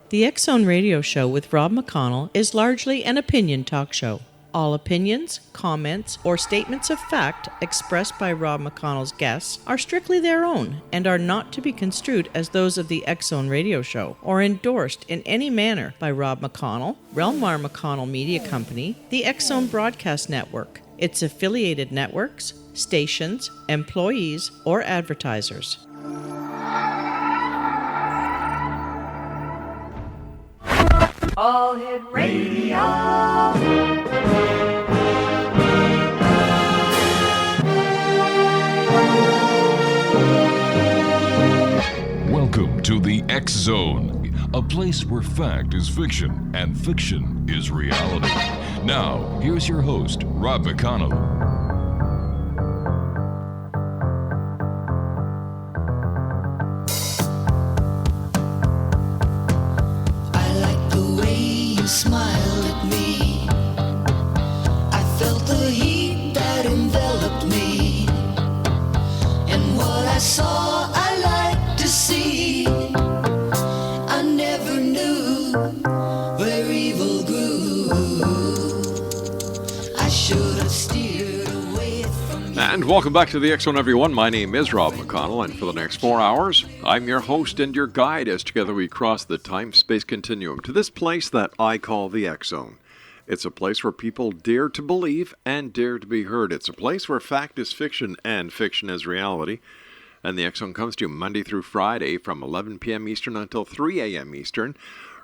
The X Zone Radio Show with Rob McConnell is largely an opinion talk show. All opinions, comments, or statements of fact expressed by Rob McConnell's guests are strictly their own and are not to be construed as those of the X Zone Radio Show or endorsed in any manner by Rob McConnell, Relmar McConnell Media Company, the X Zone Broadcast Network, its affiliated networks, stations, employees, or advertisers. All Hit Radio. Welcome to the X Zone, a place where fact is fiction and fiction is reality. Now, here's your host, Rob McConnell. Smiled at me. I felt the heat that enveloped me, and what I saw I liked to see. I never knew where evil grew. I should have steered away from you. And welcome back to the X Zone, everyone. My name is Rob McConnell, and for the next 4 hours, I'm your host and your guide as together we cross the time-space continuum to this place that I call the X Zone. It's a place where people dare to believe and dare to be heard. It's a place where fact is fiction and fiction is reality. And the X Zone comes to you Monday through Friday from 11 p.m. Eastern until 3 a.m. Eastern,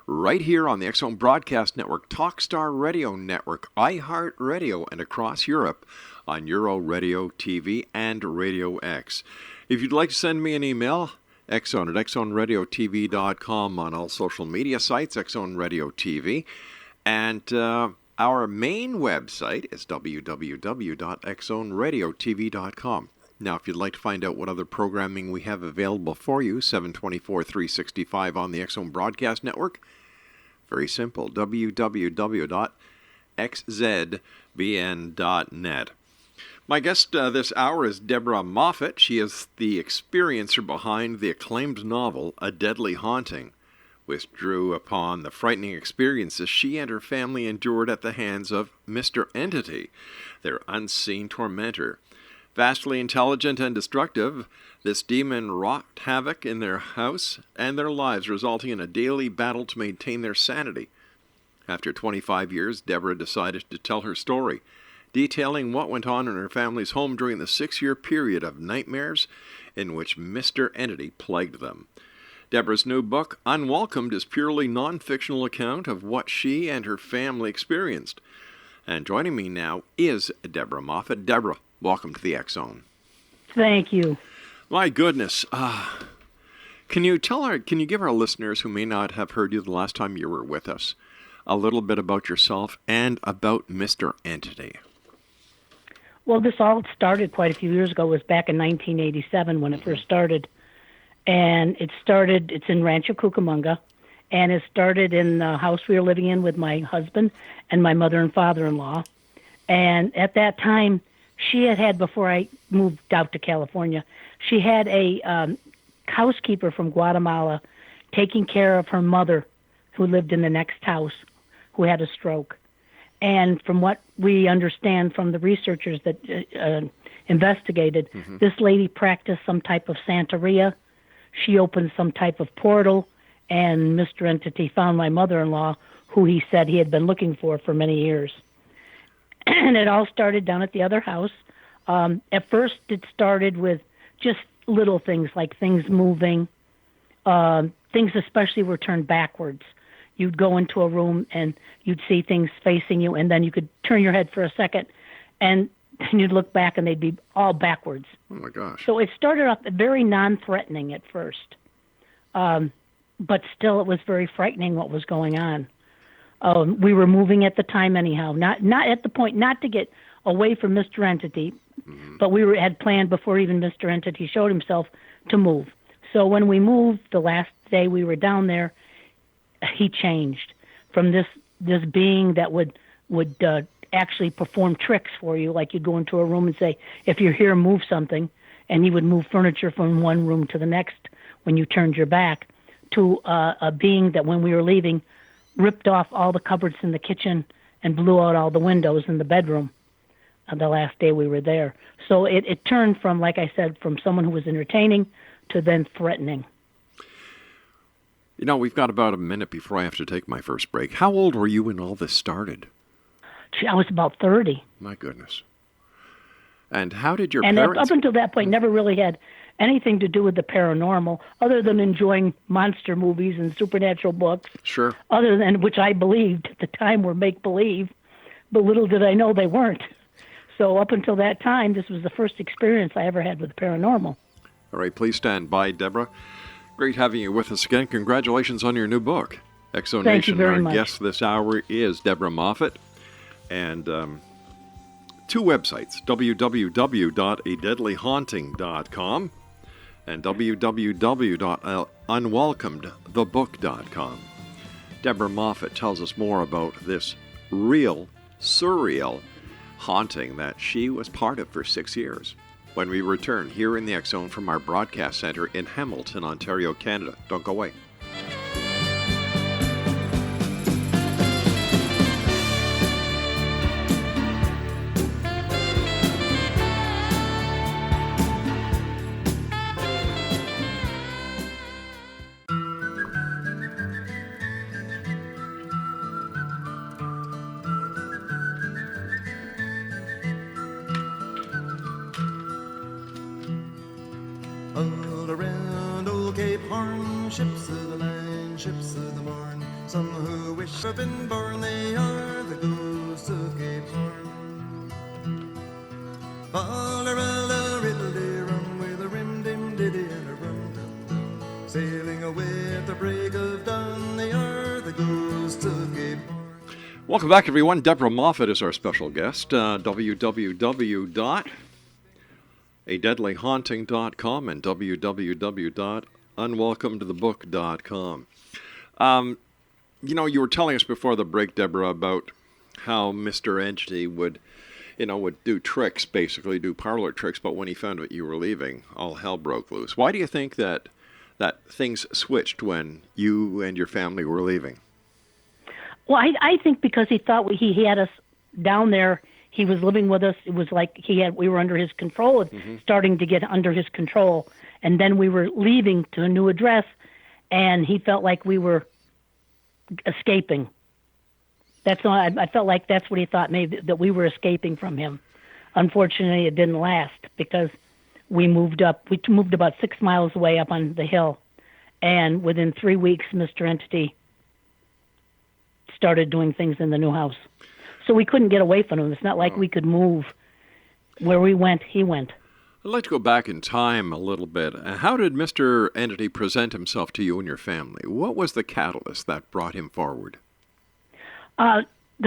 right here on the X Zone Broadcast Network, Talkstar Radio Network, iHeartRadio, and across Europe on Euro Radio TV and Radio X. If you'd like to send me an email, Xzone at xzoneradiotv.com, on all social media sites, Xzone Radio TV. And our main website is www.xzoneradiotv.com. Now, if you'd like to find out what other programming we have available for you, 724-365 on the X Zone Broadcast Network, very simple, www.xzbn.net. My guest this hour is Deborah Moffitt. She is the experiencer behind the acclaimed novel, A Deadly Haunting, which drew upon the frightening experiences she and her family endured at the hands of Mr. Entity, their unseen tormentor. Vastly intelligent and destructive, this demon wrought havoc in their house and their lives, resulting in a daily battle to maintain their sanity. After 25 years, Deborah decided to tell her story, detailing what went on in her family's home during the 6-year period of nightmares in which Mr. Entity plagued them. Deborah's new book, Unwelcomed, is purely non-fictional account of what she and her family experienced. And joining me now is Deborah Moffitt. Deborah, welcome to the X Zone. Thank you. My goodness. Can you give our listeners who may not have heard you the last time you were with us a little bit about yourself and about Mr. Entity? Well, this all started quite a few years ago. It was back in 1987 when it first started. And it's in Rancho Cucamonga. And it started in the house we were living in with my husband and my mother and father-in-law. And at that time, she had before I moved out to California, she had a housekeeper from Guatemala taking care of her mother who lived in the next house who had a stroke. And from what we understand from the researchers that investigated, this lady practiced some type of Santeria. She opened some type of portal, and Mr. Entity found my mother-in-law, who he said he had been looking for many years. And it all started down at the other house. At first, it started with just little things, like things moving. Things especially were turned backwards. You'd go into a room and you'd see things facing you, and then you could turn your head for a second, and you'd look back and they'd be all backwards. Oh, my gosh. So it started off very non-threatening at first. But still it was very frightening what was going on. We were moving at the time anyhow, not at the point, not to get away from Mr. Entity, but we had planned before even Mr. Entity showed himself to move. So when we moved, the last day we were down there, he changed from this being that would actually perform tricks for you, like you'd go into a room and say, if you're here, move something, and he would move furniture from one room to the next when you turned your back, to a being that when we were leaving ripped off all the cupboards in the kitchen and blew out all the windows in the bedroom the last day we were there. So it turned from, like I said, from someone who was entertaining to then threatening. You know, we've got about a minute before I have to take my first break. How old were you when all this started? I was about 30. My goodness. And how did your and parents... up until that point, never really had anything to do with the paranormal, other than enjoying monster movies and supernatural books. Sure. Other than, which I believed at the time were make-believe, but little did I know they weren't. So up until that time, this was the first experience I ever had with the paranormal. All right, please stand by, Deborah. Great having you with us again. Congratulations on your new book, Exonation. Thank you very Our much. guest this hour is Deborah Moffitt. And two websites, www.adeadlyhaunting.com and www.unwelcomedthebook.com. Deborah Moffitt tells us more about this real, surreal haunting that she was part of for 6 years. When we return here in the X Zone from our broadcast center in Hamilton, Ontario, Canada. Don't go away. All around old Cape Horn, ships of the line, ships of the morn. Some who wish to have been born, they are the ghosts of Cape Horn. Fall-a-ralla, riddle-de-rum, with a rim-dim-diddy and a rum-dum-dum. Sailing away at the break of dawn, they are the ghosts of Cape Horn. Welcome back, everyone. Deborah Moffitt is our special guest. www.adeadlyhaunting.com and www.unwelcomedthebook.com. You know, you were telling us before the break, Deborah, about how Mr. Entity would do tricks, basically do parlor tricks, but when he found out you were leaving, all hell broke loose. Why do you think that things switched when you and your family were leaving? Well, I think because he thought he had us down there. He was living with us. It was like we were under his control, starting to get under his control. And then we were leaving to a new address, and he felt like we were escaping. That's all. I felt like that's what he thought, maybe, that we were escaping from him. Unfortunately, it didn't last because we moved up. We moved about 6 miles away up on the hill, and within 3 weeks, Mr. Entity started doing things in the new house. So we couldn't get away from him. It's not like we could move. Where we went, he went. I'd like to go back in time a little bit. How did Mr. Entity present himself to you and your family? What was the catalyst that brought him forward? The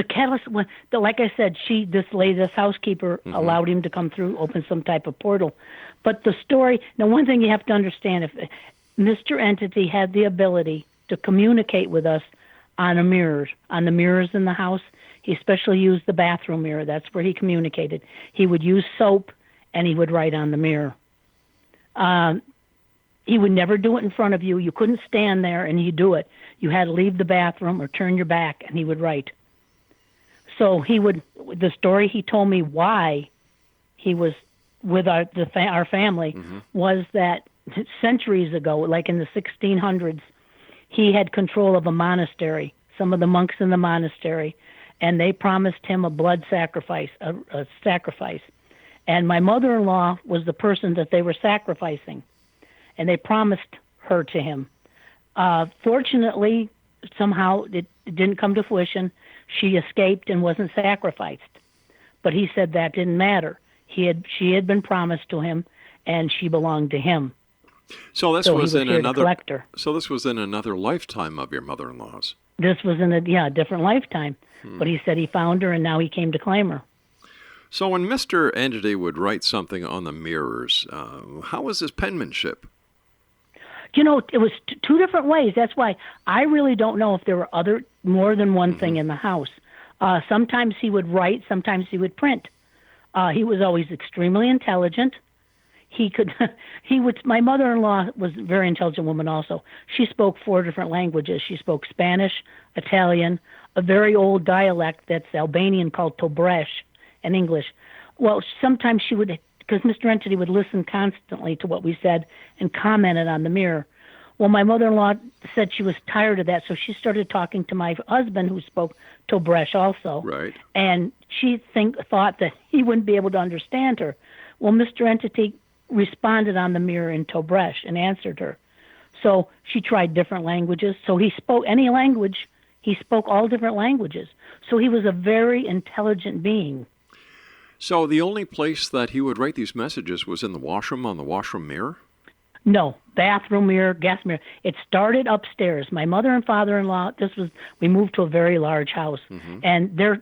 catalyst, like I said, this housekeeper allowed him to come through, open some type of portal. But the story, now one thing you have to understand, if Mr. Entity had the ability to communicate with us on the mirrors in the house. He especially used the bathroom mirror. That's where he communicated. He would use soap, and he would write on the mirror. He would never do it in front of you. You couldn't stand there and he'd do it. You had to leave the bathroom or turn your back, and he would write. So the story he told me why he was with our family was that centuries ago, like in the 1600s, he had control of a monastery, some of the monks in the monastery, and they promised him a blood sacrifice, a sacrifice. And my mother-in-law was the person that they were sacrificing, and they promised her to him. Fortunately, somehow it didn't come to fruition. She escaped and wasn't sacrificed. But he said that didn't matter. She had been promised to him, and she belonged to him. So this was in another collector. So this was in another lifetime of your mother-in-law's. This was in a different lifetime. But he said he found her, and now he came to claim her. So when Mr. Entity would write something on the mirrors, how was his penmanship? You know, it was two different ways. That's why I really don't know if there were more than one thing in the house. Sometimes he would write, sometimes he would print. He was always extremely intelligent. he could, he would, my mother-in-law was a very intelligent woman also. She spoke 4 different languages. She spoke Spanish, Italian, a very old dialect that's Albanian called Tobresh, and English. Well, sometimes she would, because Mr. Entity would listen constantly to what we said and commented on the mirror. Well, my mother-in-law said she was tired of that, so she started talking to my husband, who spoke Tobresh also. Right. And she thought that he wouldn't be able to understand her. Well, Mr. Entity responded on the mirror in Tobresh and answered her. So she tried different languages. So he spoke any language. He spoke all different languages. So he was a very intelligent being. So the only place that he would write these messages was in the washroom, on the washroom mirror? No, bathroom mirror, gas mirror. It started upstairs. My mother and father-in-law, we moved to a very large house, and their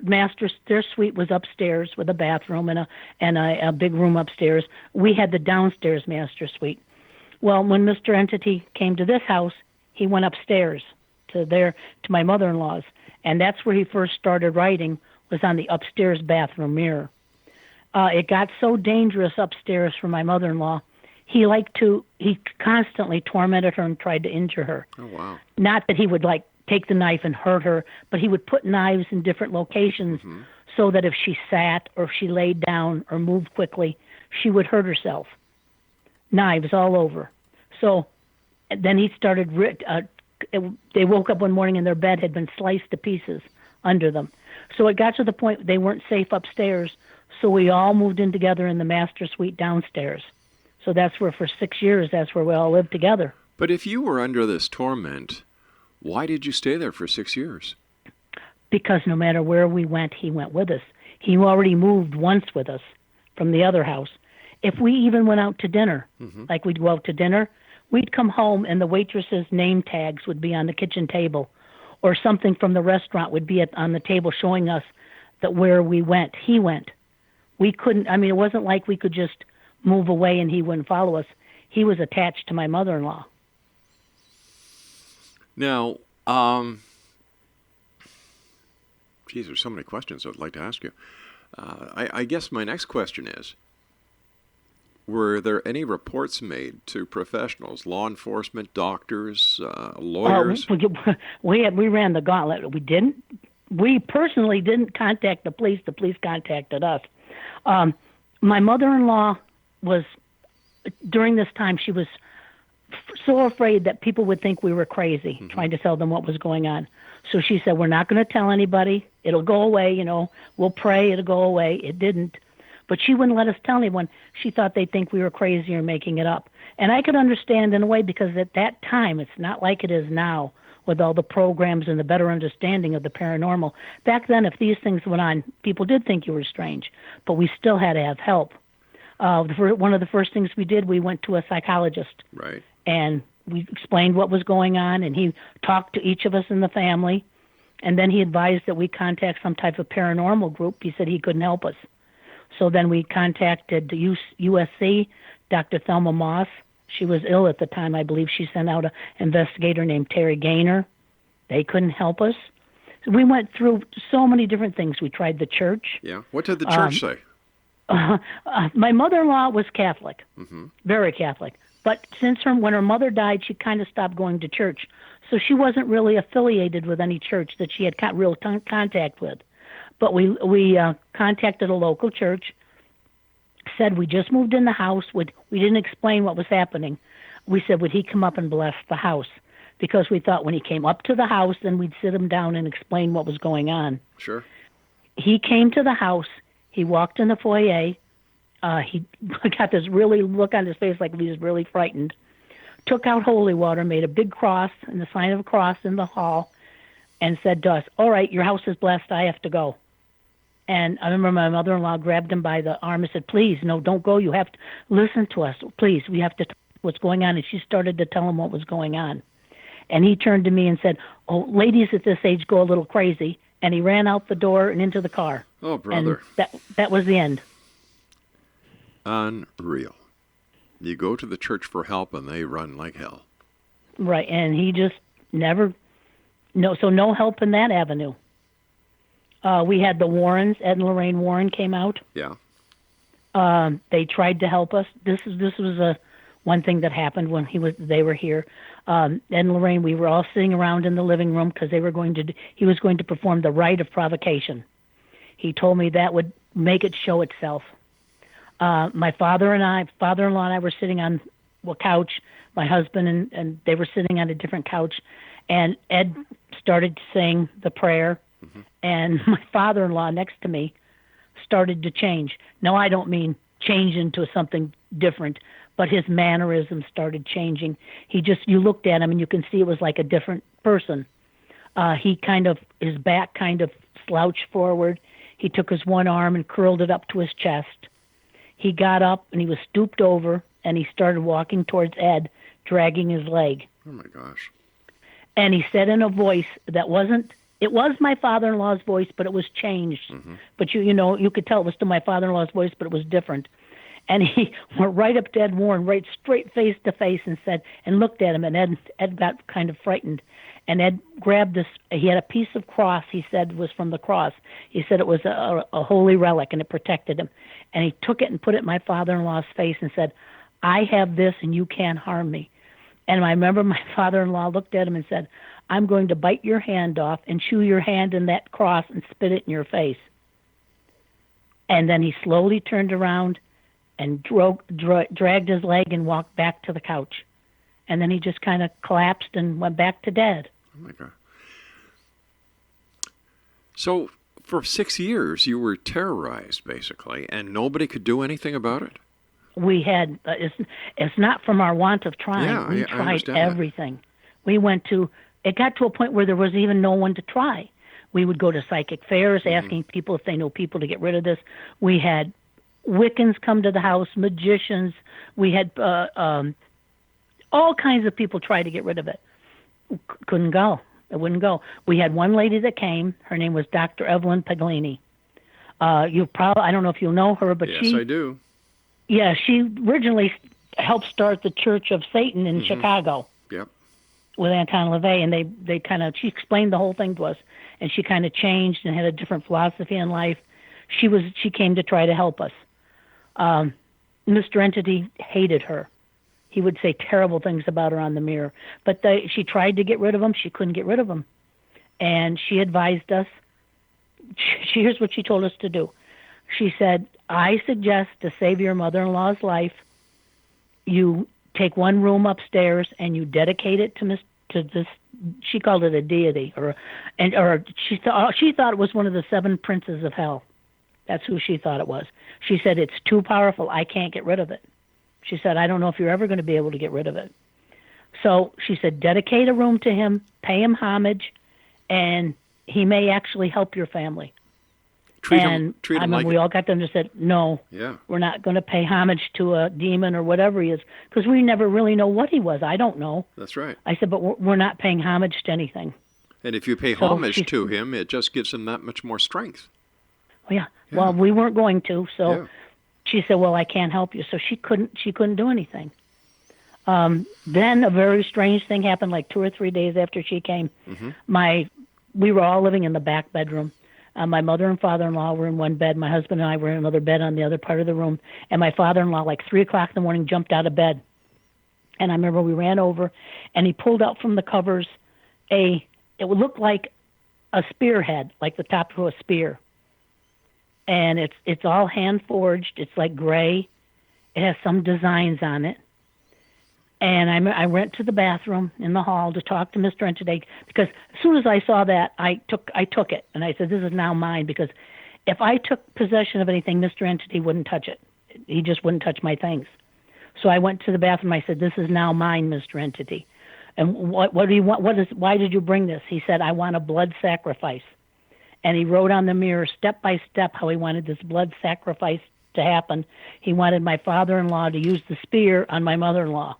suite was upstairs with a bathroom and a big room upstairs. We had the downstairs master suite. Well, when Mr. Entity came to this house, he went upstairs to my mother-in-law's, and that's where he first started writing, was on the upstairs bathroom mirror. It got so dangerous upstairs for my mother-in-law. He constantly tormented her and tried to injure her. Oh, wow. Not that he would take the knife and hurt her, but he would put knives in different locations so that if she sat or if she laid down or moved quickly, she would hurt herself. Knives all over. So then he started, they woke up one morning and their bed had been sliced to pieces under them. So it got to the point they weren't safe upstairs, so we all moved in together in the master suite downstairs. So that's where, for 6 years, that's where we all lived together. But if you were under this torment, why did you stay there for 6 years? Because no matter where we went, he went with us. He already moved once with us from the other house. If we even went out to dinner, like we'd go out to dinner, we'd come home and the waitress's name tags would be on the kitchen table, or something from the restaurant would be on the table showing us that where we went, he went. We couldn't, it wasn't like we could just move away and he wouldn't follow us. He was attached to my mother-in-law. Now, geez, there's so many questions I'd like to ask you. I guess my next question is, were there any reports made to professionals, law enforcement, doctors, lawyers? We ran the gauntlet. We personally didn't contact the police. The police contacted us. My mother-in-law during this time, she was so afraid that people would think we were crazy, trying to tell them what was going on. So she said, we're not going to tell anybody. It'll go away, we'll pray, it'll go away. It didn't. But she wouldn't let us tell anyone. She thought they'd think we were crazy or making it up. And I could understand in a way, because at that time, it's not like it is now with all the programs and the better understanding of the paranormal. Back then, if these things went on, people did think you were strange, but we still had to have help. One of the first things we did, we went to a psychologist. Right. And we explained what was going on, and he talked to each of us in the family, and then he advised that we contact some type of paranormal group. He said he couldn't help us. So then we contacted the USC, Dr. Thelma Moss. She was ill at the time. I believe she sent out an investigator named Terry Gaynor. They couldn't help us. So we went through so many different things. We tried the church. Yeah. What did the church say? My mother-in-law was Catholic, very Catholic. But when her mother died, she kind of stopped going to church. So she wasn't really affiliated with any church that she had real contact with. But we contacted a local church, said we just moved in the house. We didn't explain what was happening. We said, would he come up and bless the house? Because we thought when he came up to the house, then we'd sit him down and explain what was going on. Sure. He came to the house. He walked in the foyer. He got this really look on his face like he was really frightened. Took out holy water, made a big cross and the sign of a cross in the hall, and said to us, all right, your house is blessed. I have to go. And I remember my mother-in-law grabbed him by the arm and said, please, no, don't go. You have to listen to us. Please, we have to tell what's going on. And she started to tell him what was going on. And he turned to me and said, oh, ladies at this age go a little crazy. And he ran out the door and into the car. Oh, brother. And that was the end. Unreal. You go to the church for help and they run like hell. Right, and he just never, no help in that avenue. We had the Warrens, Ed and Lorraine Warren came out. Yeah. They tried to help us. This was one thing that happened when they were here. Ed and Lorraine, we were all sitting around in the living room because he was going to perform the rite of provocation. He told me that would make it show itself. My father-in-law and I were sitting on a couch. My husband and they were sitting on a different couch, and Ed started to sing the prayer, and my father-in-law next to me started to change. Now, I don't mean change into something different, but his mannerisms started changing. You looked at him and you can see it was like a different person. His back kind of slouched forward. He took his one arm and curled it up to his chest. He got up and he was stooped over and he started walking towards Ed, dragging his leg. Oh my gosh. And he said in a voice that it was my father-in-law's voice, but it was changed. But you could tell it was still my father-in-law's voice, but it was different. And he went right up to Ed Warren, right straight face to face, and looked at him. And Ed got kind of frightened. And Ed grabbed this. He had a piece of cross. He said was from the cross. He said it was a holy relic, and it protected him. And he took it and put it in my father-in-law's face and said, "I have this, and you can't harm me." And I remember my father-in-law looked at him and said, "I'm going to bite your hand off and chew your hand in that cross and spit it in your face." And then he slowly turned around and dragged his leg and walked back to the couch. And then he just kind of collapsed and went back to dead. Oh, my God. So for 6 years, you were terrorized, basically, and nobody could do anything about it? We had, it's not from our want of trying. Yeah, we I tried understand everything. That. It got to a point where there was even no one to try. We would go to psychic fairs asking people if they know people to get rid of this. We had Wiccans come to the house, magicians. We had all kinds of people try to get rid of it. Couldn't go. It wouldn't go. We had one lady that came. Her name was Dr. Evelyn Paglini. I don't know if you'll know her, but yes, I do. Yeah, she originally helped start the Church of Satan in Chicago. Yep. With Anton LaVey, and she explained the whole thing to us, and she kind of changed and had a different philosophy in life. She came to try to help us. Mr. Entity hated her. He would say terrible things about her on the mirror. But she tried to get rid of him. She couldn't get rid of him. And she advised us. Here's what she told us to do. She said, "I suggest to save your mother-in-law's life, you take one room upstairs and you dedicate it to this." She called it a deity, or she thought it was one of the 7 princes of hell. That's who she thought it was. She said, "It's too powerful. I can't get rid of it." She said, "I don't know if you're ever going to be able to get rid of it." So she said, dedicate a room to him, pay him homage, and he may actually help your family. Treat him like we all got them and said, "No, we're not going to pay homage to a demon or whatever he is," because we never really know what he was. I don't know. That's right. I said, "But we're not paying homage to anything." And if you pay homage to him, it just gives him that much more strength. Yeah. Well, we weren't going to, so she said, "Well, I can't help you." So she couldn't do anything. Then a very strange thing happened, like 2 or 3 days after she came. We were all living in the back bedroom. My mother and father-in-law were in one bed. My husband and I were in another bed on the other part of the room. And my father-in-law, like 3 o'clock in the morning, jumped out of bed. And I remember we ran over, and he pulled out from the covers it would look like a spearhead, like the top of a spear. And it's all hand-forged. It's like gray. It has some designs on it. And I went to the bathroom in the hall to talk to Mr. Entity, because as soon as I saw that, I took it. And I said, "This is now mine," because if I took possession of anything, Mr. Entity wouldn't touch it. He just wouldn't touch my things. So I went to the bathroom. I said, "This is now mine, Mr. Entity. And what do you want? Why did you bring this?" He said, "I want a blood sacrifice." And he wrote on the mirror step by step how he wanted this blood sacrifice to happen. He wanted my father-in-law to use the spear on my mother-in-law.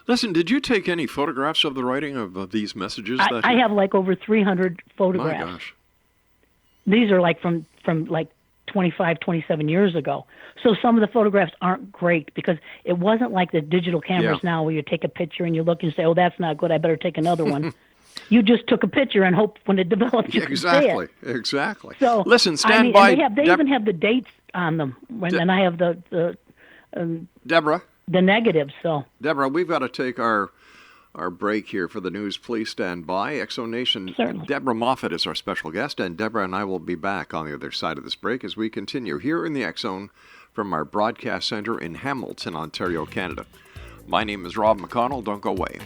Listen, did you take any photographs of the writing of these messages? I have like over 300 photographs. My gosh. These are like from like 25, 27 years ago. So some of the photographs aren't great because it wasn't like the digital cameras now where you take a picture and you look and say, "Oh, that's not good. I better take another one." You just took a picture and hoped when it developed you could see it. Exactly. So listen, stand by. They even have the dates. on them, and I have the Deborah, negatives. So Deborah, we've got to take our break here for the news. Please stand by. Exonation. Certainly. Deborah Moffitt is our special guest, and Deborah and I will be back on the other side of this break as we continue here in the X Zone from our broadcast center in Hamilton, Ontario, Canada. My name is Rob McConnell. Don't go away.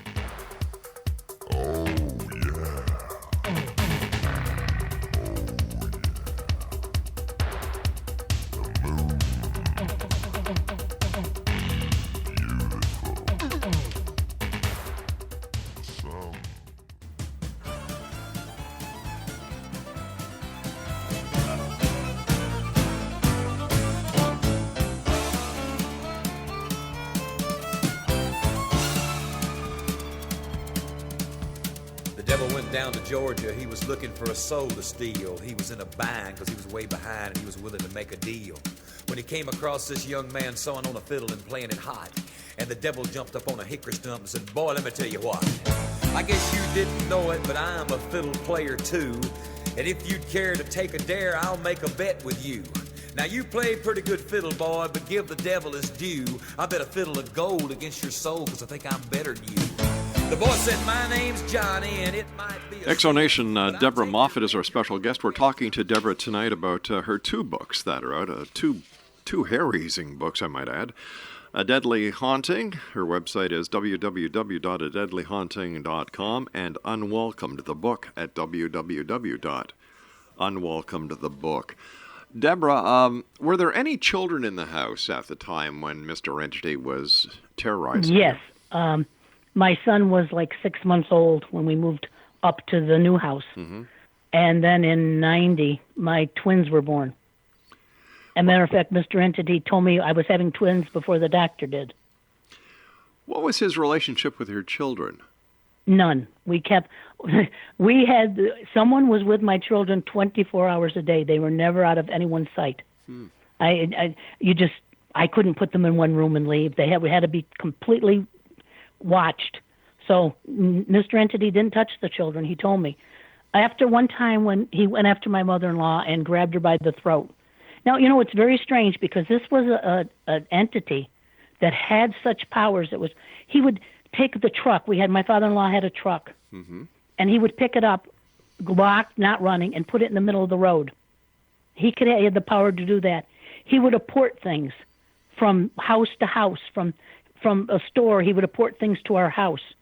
Down to Georgia, he was looking for a soul to steal. He was in a bind because he was way behind and he was willing to make a deal. When he came across this young man sawing on a fiddle and playing it hot, and the devil jumped up on a hickory stump and said, "Boy, let me tell you what. I guess you didn't know it, but I'm a fiddle player too. And if you'd care to take a dare, I'll make a bet with you. Now you play pretty good fiddle, boy, but give the devil his due. I bet a fiddle of gold against your soul because I think I'm better than you." The boy said, "My name's Johnny, and it might be a..." Exonation, Deborah Moffitt is our special guest. We're talking to Deborah tonight about her two books that are out, two hair-raising books, I might add. A Deadly Haunting. Her website is www.adeadlyhaunting.com, and Unwelcomed, the book, at www.unwelcomedthebook. Deborah, were there any children in the house at the time when Mr. Entity was terrorizing? Yes. My son was like 6 months old when we moved up to the new house. Mm-hmm. And then in 90, my twins were born. As a matter of fact, Mr. Entity told me I was having twins before the doctor did. What was his relationship with your children? None. Someone was with my children 24 hours a day. They were never out of anyone's sight. I couldn't put them in one room and leave. We had to be completely watched. So Mr. Entity didn't touch the children, he told me. After one time when he went after my mother-in-law and grabbed her by the throat. Now, it's very strange because this was an entity that had such powers. He would take the truck. My father-in-law had a truck, mm-hmm. and he would pick it up, locked, not running, and put it in the middle of the road. He had the power to do that. He would apport things from house to house, from a store. He would apport things to our house.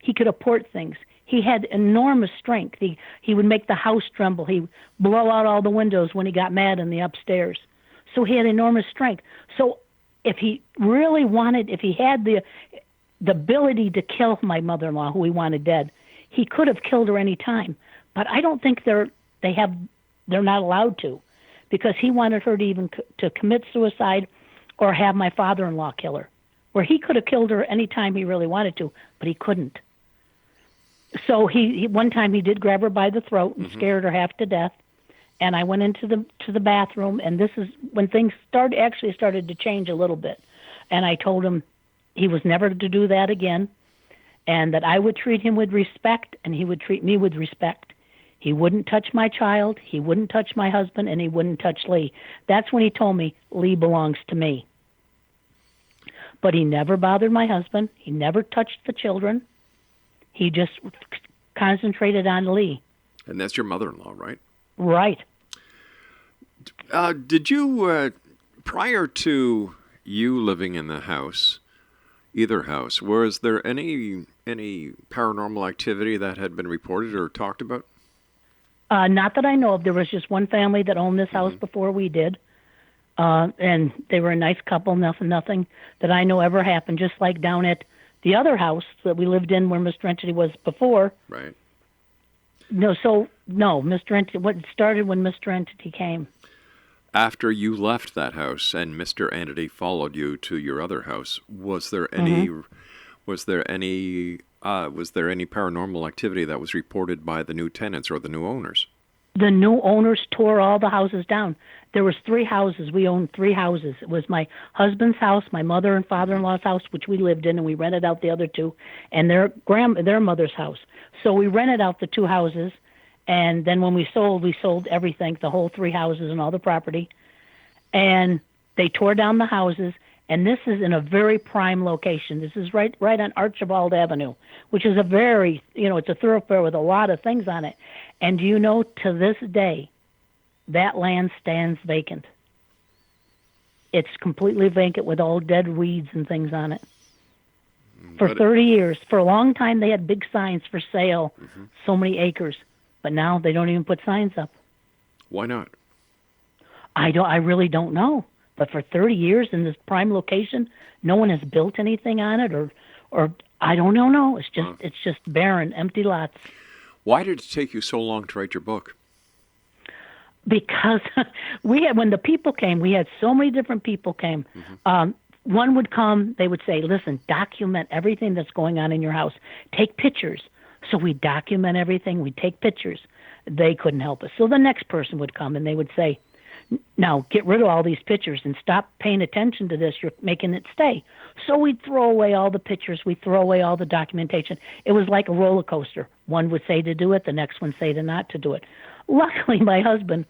He could apport things. He had enormous strength. He would make the house tremble. He would blow out all the windows when he got mad in the upstairs. So he had enormous strength. So if he really wanted, if he had the ability to kill my mother-in-law, who he wanted dead, he could have killed her any time. But I don't think they're not allowed to, because he wanted her to commit suicide or have my father-in-law kill her, where he could have killed her any time he really wanted to, but he couldn't. So he one time he did grab her by the throat and mm-hmm. scared her half to death. And I went into the bathroom, and this is when things started to change a little bit. And I told him he was never to do that again, and that I would treat him with respect, and he would treat me with respect. He wouldn't touch my child, he wouldn't touch my husband, and he wouldn't touch Lee. That's when he told me, Lee belongs to me. But he never bothered my husband. He never touched the children. He just concentrated on Lee. And that's your mother-in-law, right? Right. Did you, prior to you living in the house, either house, was there any paranormal activity that had been reported or talked about? Not that I know of. There was just one family that owned this house mm-hmm. before we did. And they were a nice couple. Nothing that I know ever happened. Just like down at the other house that we lived in where Mr. Entity was before. Right. Mr. Entity, what started when Mr. Entity came. After you left that house and Mr. Entity followed you to your other house, was there any paranormal activity that was reported by the new tenants or the new owners? The new owners tore all the houses down. There was 3 houses. We owned 3 houses. It was my husband's house, my mother and father-in-law's house, which we lived in, and we rented out the other 2, and their mother's house. So we rented out the 2 houses, and then when we sold everything, the whole 3 houses and all the property. And they tore down the houses, and this is in a very prime location. This is right on Archibald Avenue, which is a very, it's a thoroughfare with a lot of things on it. And do you know, to this day, that land stands vacant. It's completely vacant with all dead weeds and things on it. For 30 years. For a long time, they had big signs for sale, so many acres. But now they don't even put signs up. Why not? I really don't know. But for 30 years in this prime location, no one has built anything on it, or I don't know. No, it's just barren, empty lots. Why did it take you so long to write your book? Because when the people came, we had so many different people came. One would come, they would say, listen, document everything that's going on in your house. Take pictures. So we document everything. We take pictures. They couldn't help us. So the next person would come and they would say, now get rid of all these pictures and stop paying attention to this. You're making it stay. So we'd throw away all the pictures. We'd throw away all the documentation. It was like a roller coaster. One would say to do it. The next one say to not to do it. Luckily, my husband,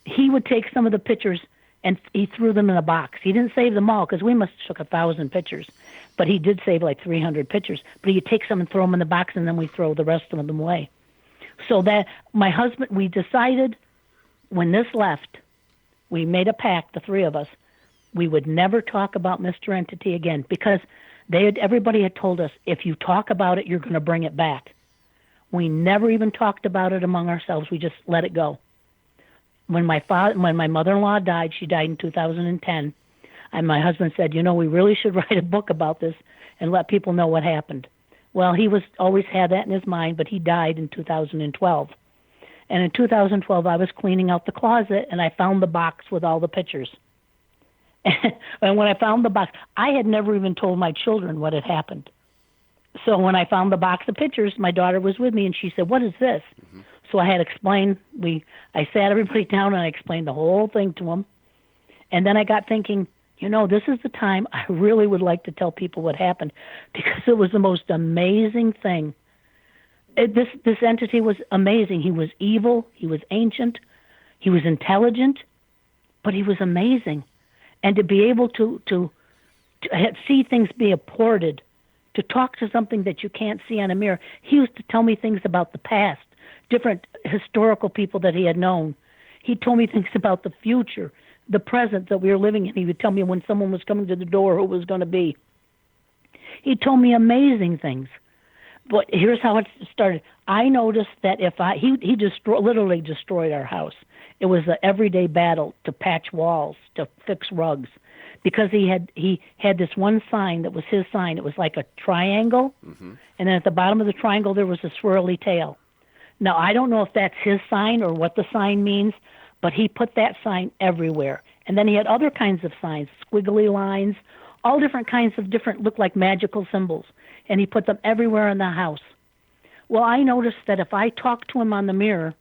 he would take some of the pictures and he threw them in a box. He didn't save them all because we must have took 1,000 pictures. But he did save like 300 pictures. But he'd take some and throw them in the box, and then we throw the rest of them away. So that my husband, we decided when this left, we made a pact, the three of us, we would never talk about Mr. Entity again because everybody had told us, if you talk about it, you're going to bring it back. We never even talked about it among ourselves. We just let it go. When my mother-in-law died, she died in 2010, and my husband said, we really should write a book about this and let people know what happened. Well, he always had that in his mind, but he died in 2012. And in 2012, I was cleaning out the closet, and I found the box with all the pictures. And when I found the box, I had never even told my children what had happened. So when I found the box of pictures, my daughter was with me, and she said, what is this? So I had explained, I sat everybody down, and I explained the whole thing to them. And then I got thinking, this is the time I really would like to tell people what happened because it was the most amazing thing. This entity was amazing. He was evil. He was ancient. He was intelligent, but he was amazing. And to be able to see things be aborted, to talk to something that you can't see on a mirror. He used to tell me things about the past, different historical people that he had known. He told me things about the future, the present that we were living in. He would tell me when someone was coming to the door who it was going to be. He told me amazing things. But here's how it started. I noticed that he literally destroyed our house. It was an everyday battle to patch walls, to fix rugs, because he had this one sign that was his sign. It was like a triangle, and then at the bottom of the triangle there was a swirly tail. Now I don't know if that's his sign or what the sign means, but he put that sign everywhere. And then he had other kinds of signs, squiggly lines, all different kinds of look like magical symbols. And he put them everywhere in the house. Well, I noticed that if I talked to him on the mirror,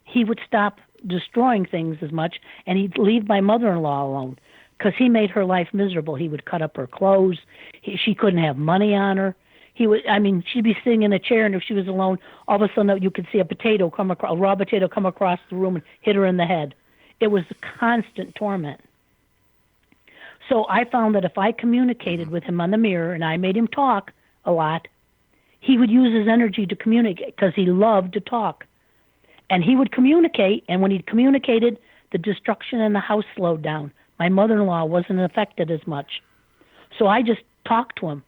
he would stop destroying things as much, and he'd leave my mother-in-law alone because he made her life miserable. He would cut up her clothes. She couldn't have money on her. She'd be sitting in a chair, and if she was alone, all of a sudden you could see a raw potato come across the room and hit her in the head. It was constant torment. So I found that if I communicated with him on the mirror and I made him talk a lot, he would use his energy to communicate because he loved to talk. And he would communicate, and when he communicated, the destruction in the house slowed down. My mother-in-law wasn't affected as much. So I just talked to him,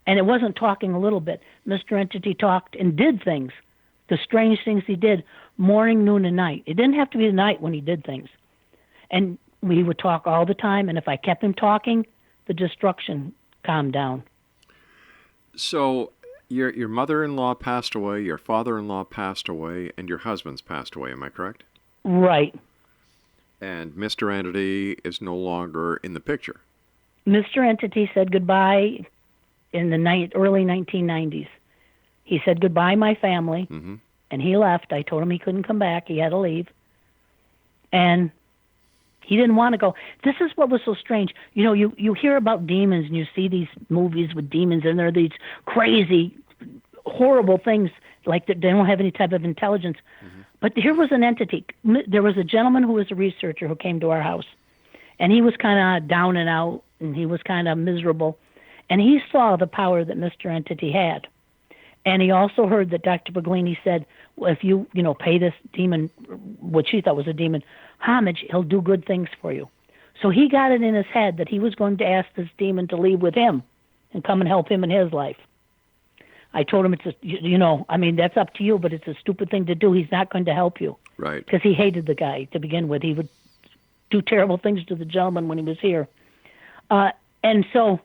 and it wasn't talking a little bit. Mr. Entity talked and did things, the strange things he did, morning, noon, and night. It didn't have to be the night when he did things. And we would talk all the time, and if I kept him talking, the destruction calmed down. So your mother-in-law passed away, your father-in-law passed away, and your husband's passed away, am I correct? Right. And Mr. Entity is no longer in the picture. Mr. Entity said goodbye in the early 1990s. He said goodbye, my family, and he left. I told him he couldn't come back. He had to leave. And he didn't want to go. This is what was so strange. You hear about demons, and you see these movies with demons, and they're these crazy, horrible things, like they don't have any type of intelligence. But here was an entity. There was a gentleman who was a researcher who came to our house, And he was kind of down and out, and he was kind of miserable. And he saw the power that Mr. Entity had. And he also heard that Dr. Baglini said, well, if you pay this demon, what she thought was a demon, homage, he'll do good things for you. So he got it in his head that he was going to ask this demon to leave with him and come and help him in his life. I told him, that's up to you, but it's a stupid thing to do. He's not going to help you. Right. Because he hated the guy to begin with. He would do terrible things to the gentleman when he was here. And so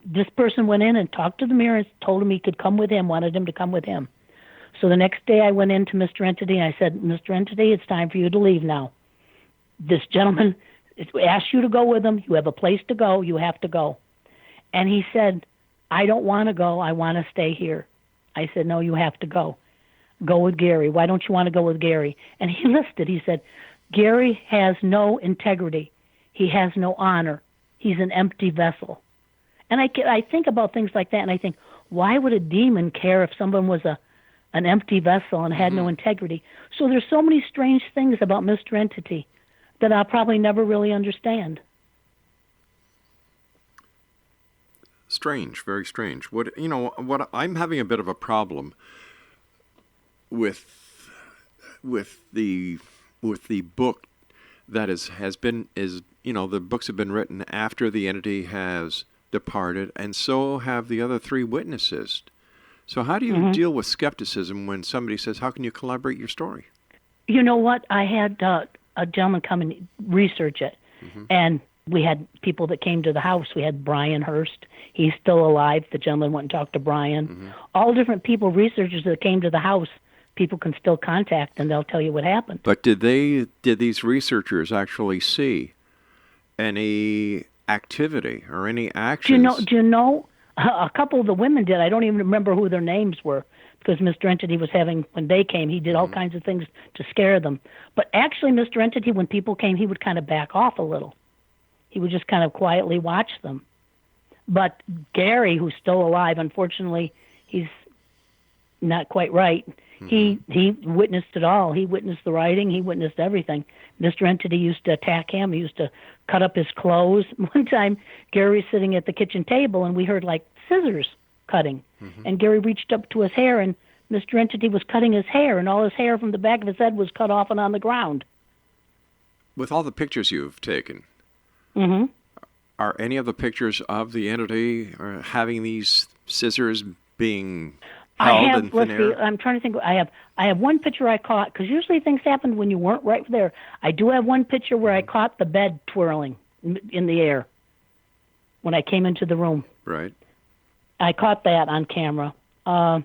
this person went in and talked to the mirror and told him he could come with him, wanted him to come with him. So the next day I went in to Mr. Entity and I said, Mr. Entity, it's time for you to leave now. This gentleman asked you to go with him. You have a place to go. You have to go. And he said, I don't want to go. I want to stay here. I said, no, you have to go. Go with Gary. Why don't you want to go with Gary? And he listed. He said, Gary has no integrity. He has no honor. He's an empty vessel. And I think about things like that, and I think, why would a demon care if someone was an empty vessel and had no integrity? So there's so many strange things about Mr. Entity that I'll probably never really understand. Strange, very strange. What I'm having a bit of a problem with the book that the books have been written after the entity has departed, and so have the other three witnesses. So how do you deal with skepticism when somebody says, how can you collaborate your story? You know what? I had a gentleman come and research it, and we had people that came to the house. We had Brian Hurst. He's still alive. The gentleman went and talked to Brian. All different people, researchers that came to the house, people can still contact, and they'll tell you what happened. But did these researchers actually see any activity or any actions? Do you know? A couple of the women did. I don't even remember who their names were because Mr. Entity was when they came, he did all kinds of things to scare them. But actually, Mr. Entity, when people came, he would kind of back off a little. He would just kind of quietly watch them. But Gary, who's still alive, unfortunately, he's not quite right. He witnessed it all. He witnessed the writing. He witnessed everything. Mr. Entity used to attack him. He used to cut up his clothes. One time, Gary was sitting at the kitchen table, and we heard like scissors cutting. And Gary reached up to his hair, and Mr. Entity was cutting his hair, and all his hair from the back of his head was cut off and on the ground. With all the pictures you've taken, are any of the pictures of the entity or having these scissors being held in thin air? I'm trying to think. I have one picture I caught, because usually things happen when you weren't right there. I do have one picture where I caught the bed twirling in the air when I came into the room. Right. I caught that on camera. Other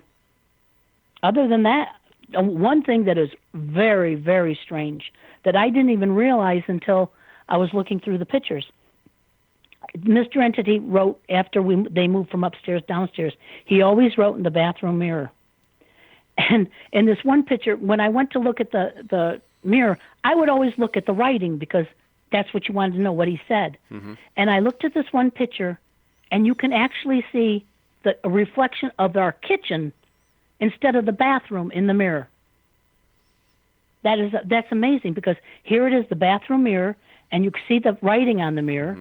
than that, one thing that is very, very strange that I didn't even realize until I was looking through the pictures. Mr. Entity wrote after they moved from upstairs downstairs. He always wrote in the bathroom mirror. And in this one picture, when I went to look at the mirror, I would always look at the writing because that's what you wanted to know, what he said. And I looked at this one picture, and you can actually see a reflection of our kitchen instead of the bathroom in the mirror. That's amazing, because here it is, the bathroom mirror, and you can see the writing on the mirror,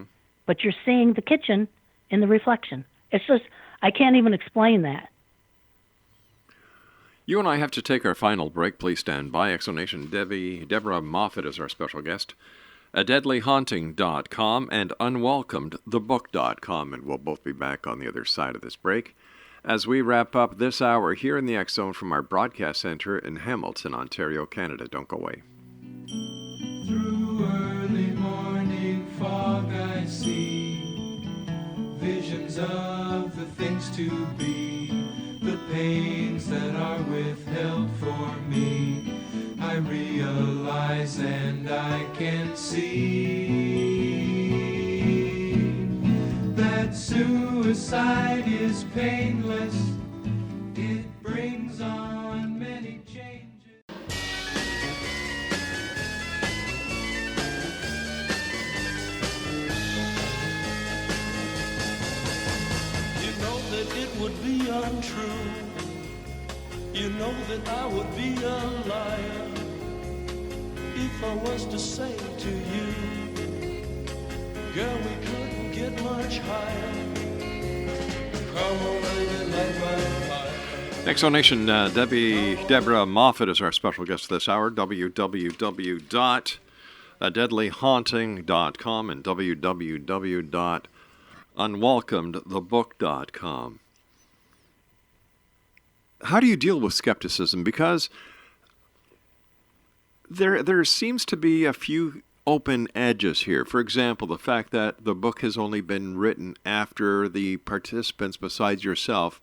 but you're seeing the kitchen in the reflection. It's just, I can't even explain that. You and I have to take our final break. Please stand by. Exonation Deborah Moffitt is our special guest. deadlyhaunting.com and unwelcomedthebook.com, and we'll both be back on the other side of this break as we wrap up this hour here in the X Zone from our broadcast center in Hamilton, Ontario, Canada. Don't go away. Through early morning fog I see visions of the things to be, the pains that are withheld for me. I realize and I can see that suicide is painless. It brings on many changes. You know that it would be untrue. You know that I would be a liar if I was to say to you Girl, we couldn't get much higher. Come on, baby, light my fire. Next donation, Deborah Moffitt is our special guest this hour. www.deadlyhaunting.com and www.unwelcomedthebook.com. How do you deal with skepticism? Because there seems to be a few open edges here. For example, the fact that the book has only been written after the participants besides yourself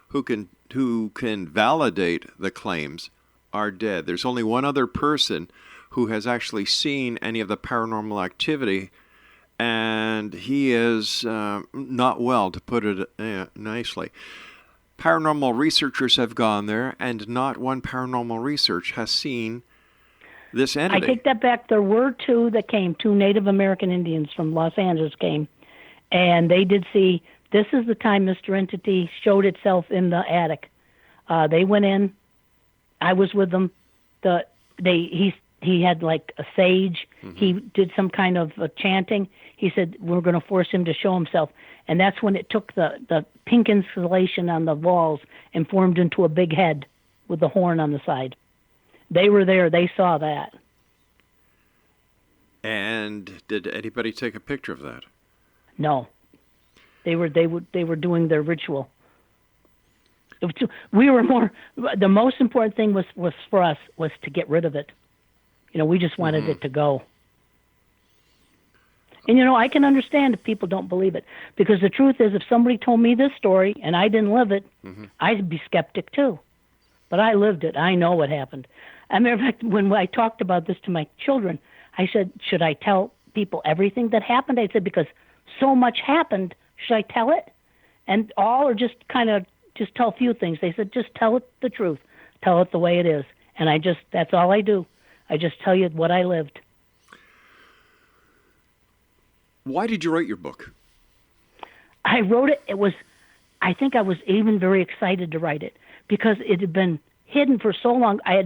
who can validate the claims are dead. There's only one other person who has actually seen any of the paranormal activity, and he is not well, to put it nicely. Paranormal researchers have gone there, and not one paranormal research has seen this entity. I take that back. There were two that came. Two Native American Indians from Los Angeles came, and they did see. This is the time Mr. Entity showed itself in the attic. They went in. I was with them. He had like a sage. Mm-hmm. He did some kind of chanting. He said, we're going to force him to show himself. And that's when it took the pink insulation on the walls and formed into a big head with the horn on the side. They were there. They saw that. And did anybody take a picture of that? No. They were doing their ritual. We were more. The most important thing was for us was to get rid of it. We just wanted it to go. And I can understand if people don't believe it, because the truth is, if somebody told me this story and I didn't live it, I'd be skeptic too. But I lived it. I know what happened. As a matter of fact, when I talked about this to my children, I said, should I tell people everything that happened? I said, because so much happened, should I tell it? And all, or just tell a few things? They said, just tell it the truth. Tell it the way it is. And that's all I do. I just tell you what I lived. Why did you write your book? I wrote it. I think I was even very excited to write it because it had been hidden for so long. I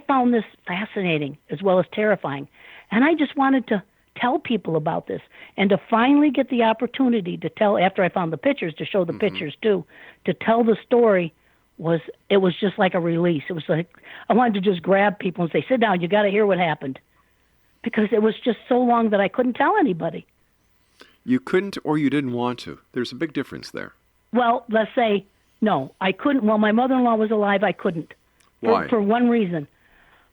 found this fascinating as well as terrifying. And I just wanted to tell people about this, and to finally get the opportunity to tell, after I found the pictures, to show the pictures too, to tell the story was just like a release. It was like I wanted to just grab people and say, sit down, you got to hear what happened, because it was just so long that I couldn't tell anybody. You couldn't, or you didn't want to. There's a big difference there. Well, let's say, no, I couldn't. While my mother-in-law was alive, I couldn't. Why? For one reason.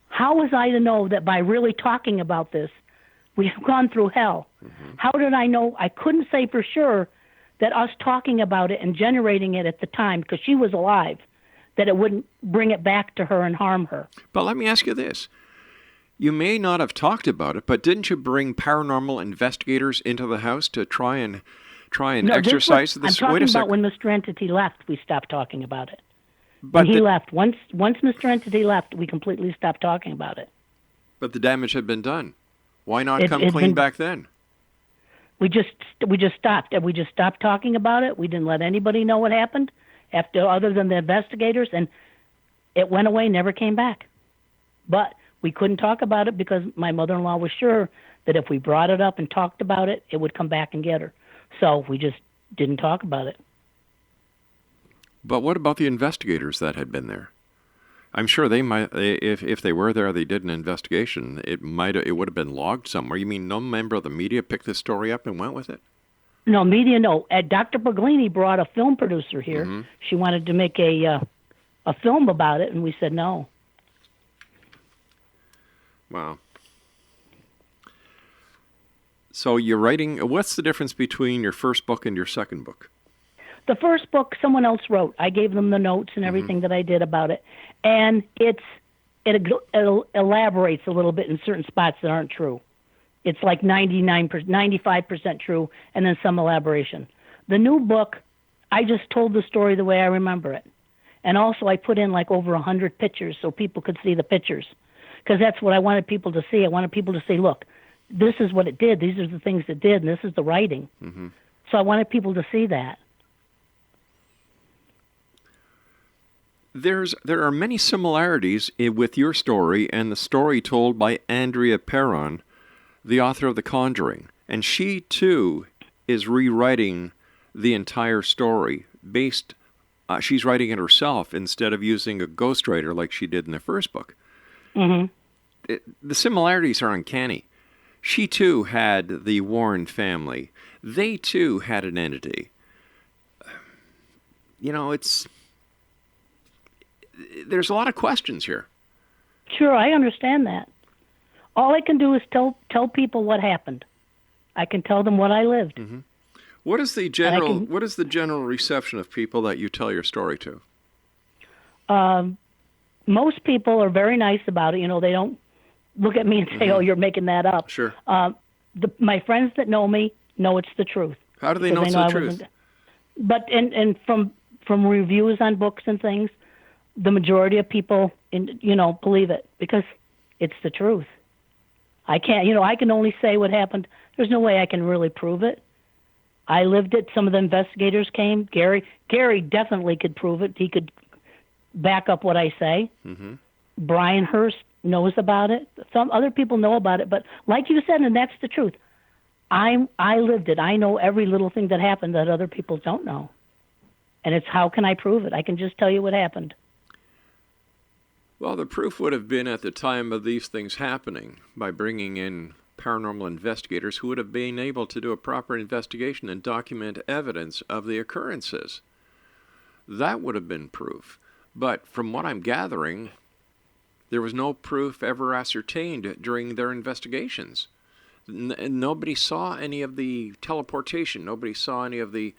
How was I to know that by really talking about this, we have gone through hell? How did I know? I couldn't say for sure that us talking about it and generating it at the time, because she was alive, that it wouldn't bring it back to her and harm her. But let me ask you this. You may not have talked about it, but didn't you bring paranormal investigators into the house to try and exercise this? I'm talking about when Mr. Entity left, we stopped talking about it. But when he left. Once Mr. Entity left, we completely stopped talking about it. But the damage had been done. Why not come clean back then? We just stopped. We just stopped talking about it. We didn't let anybody know what happened, other than the investigators, and it went away, never came back. But we couldn't talk about it because my mother-in-law was sure that if we brought it up and talked about it, it would come back and get her. So we just didn't talk about it. But what about the investigators that had been there? I'm sure they might, if they were there, they did an investigation. It would have been logged somewhere. You mean no member of the media picked this story up and went with it? No, media, no. Dr. Berglini brought a film producer here. She wanted to make a film about it, and we said no. Wow. So you're writing, what's the difference between your first book and your second book? The first book someone else wrote. I gave them the notes and everything that I did about it. And it elaborates a little bit in certain spots that aren't true. It's like 95% true, and then some elaboration. The new book, I just told the story the way I remember it. And also I put in like over 100 pictures so people could see the pictures. Because that's what I wanted people to see. I wanted people to say, look, this is what it did. These are the things it did, and this is the writing. So I wanted people to see that. There are many similarities with your story and the story told by Andrea Perron, the author of The Conjuring. And she, too, is rewriting the entire story based... she's writing it herself instead of using a ghostwriter like she did in the first book. Mm-hmm. The similarities are uncanny. She, too, had the Warren family. They, too, had an entity. You know, there's a lot of questions here. Sure, I understand that. All I can do is tell people what happened. I can tell them what I lived. Mm-hmm. What is the general reception of people that you tell your story to? Most people are very nice about it. You know, they don't look at me and say, "Oh, you're making that up." Sure. My friends that know me know it's the truth. How do they know it's the truth? But and from reviews on books and things, the majority of people, believe it because it's the truth. I can't, I can only say what happened. There's no way I can really prove it. I lived it. Some of the investigators came. Gary definitely could prove it. He could back up what I say. Mm-hmm. Brian Hurst knows about it. Some other people know about it. But like you said, and that's the truth, I lived it. I know every little thing that happened that other people don't know. And it's how can I prove it? I can just tell you what happened. Well, the proof would have been at the time of these things happening by bringing in paranormal investigators who would have been able to do a proper investigation and document evidence of the occurrences. That would have been proof. But from what I'm gathering, there was no proof ever ascertained during their investigations. Nobody saw any of the teleportation. Nobody saw any of the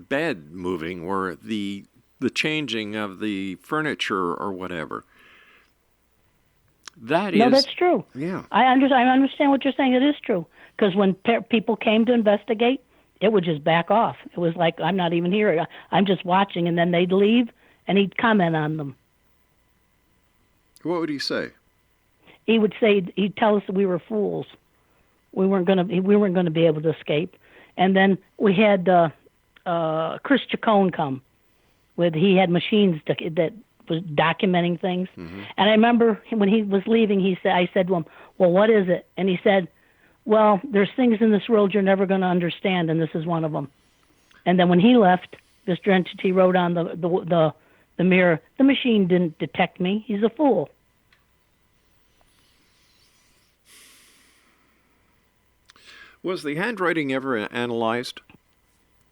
bed moving or the changing of the furniture or whatever. No, that's true. Yeah. I understand what you're saying. It is true. Because when people came to investigate, it would just back off. It was like, I'm not even here. I'm just watching. And then they'd leave, and he'd comment on them. What would he say? He would say, he'd tell us that we were fools. We weren't going to be able to escape. And then we had Chris Chacon come. He had machines that was documenting things. Mm-hmm. And I remember when he was leaving, I said to him, "Well, what is it?" And he said, "Well, there's things in this world you're never going to understand, and this is one of them." And then when he left, Mr. Entity wrote on the mirror, "The machine didn't detect me. He's a fool." Was the handwriting ever analyzed?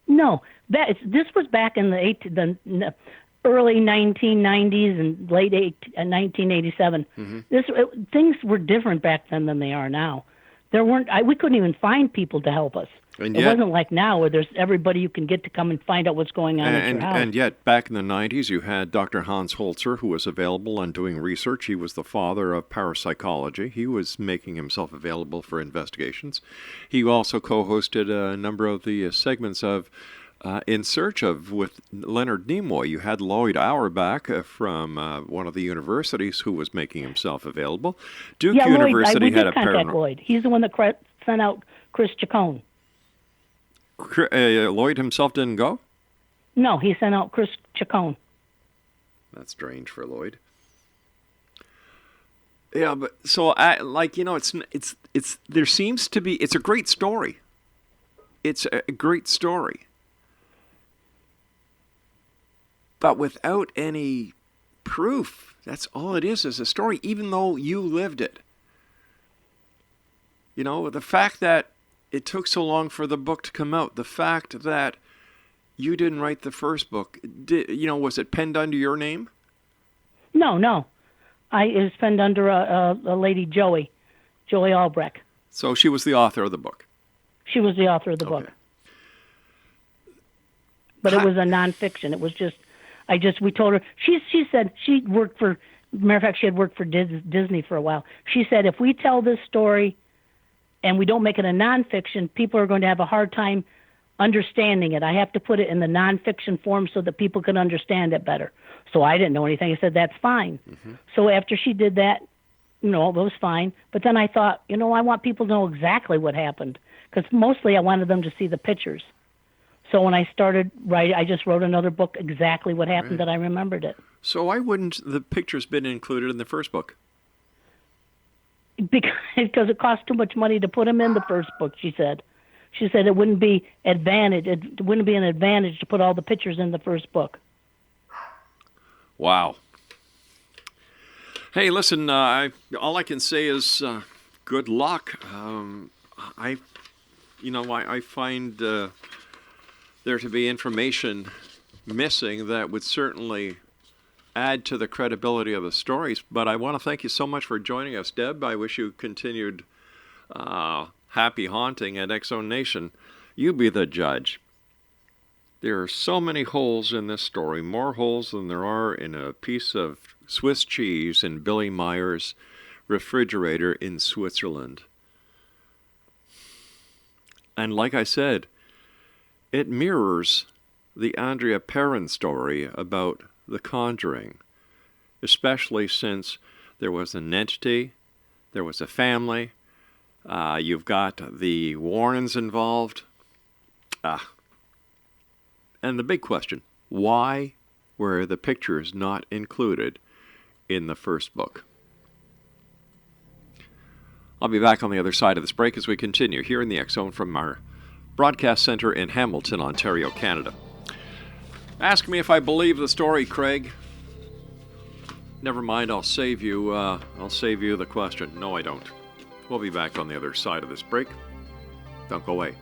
No. This was back in the early 1990s and late 1987. Mm-hmm. Things were different back then than they are now. We couldn't even find people to help us. And it wasn't like now where there's everybody you can get to come and find out what's going on at your house. And yet, back in the 90s, you had Dr. Hans Holzer, who was available and doing research. He was the father of parapsychology. He was making himself available for investigations. He also co-hosted a number of the segments of In Search of with Leonard Nimoy. You had Lloyd Auerbach from one of the universities who was making himself available. Duke University had a paranormal. Lloyd. He's the one that sent out Chris Chacon. Lloyd himself didn't go? No, he sent out Chris Chacon. That's strange for Lloyd. Yeah, but so there seems to be. It's a great story. It's a great story. But without any proof, that's all it is a story, even though you lived it. The fact that it took so long for the book to come out, the fact that you didn't write the first book, was it penned under your name? No. It was penned under a lady, Joey Albrecht. So she was the author of the book? She was the author of the book. But it was a nonfiction. It was just... we told her, she said she worked for, matter of fact, she had worked for Disney for a while. She said, if we tell this story and we don't make it a nonfiction, people are going to have a hard time understanding it. I have to put it in the nonfiction form so that people can understand it better. So I didn't know anything. I said, that's fine. Mm-hmm. So after she did that, it was fine. But then I thought, I want people to know exactly what happened because mostly I wanted them to see the pictures. So when I started writing, I just wrote another book exactly what happened that I remembered it. So why wouldn't the pictures been included in the first book? because it cost too much money to put them in the first book. She said it wouldn't be It wouldn't be an advantage to put all the pictures in the first book. Wow. Hey, listen. All I can say is good luck. I find there to be information missing that would certainly add to the credibility of the stories. But I want to thank you so much for joining us, Deb. I wish you continued happy haunting at X-Zone Nation. You be the judge. There are so many holes in this story, more holes than there are in a piece of Swiss cheese in Billy Meyer's refrigerator in Switzerland. And like I said, it mirrors the Andrea Perron story about The Conjuring, especially since there was an entity, there was a family, you've got the Warrens involved. And the big question, why were the pictures not included in the first book? I'll be back on the other side of this break as we continue here in the X-Zone from our broadcast center in Hamilton, Ontario, Canada. Ask me if I believe the story, Craig. Never mind, I'll save you the question. No, I don't. We'll be back on the other side of this break. Don't go away.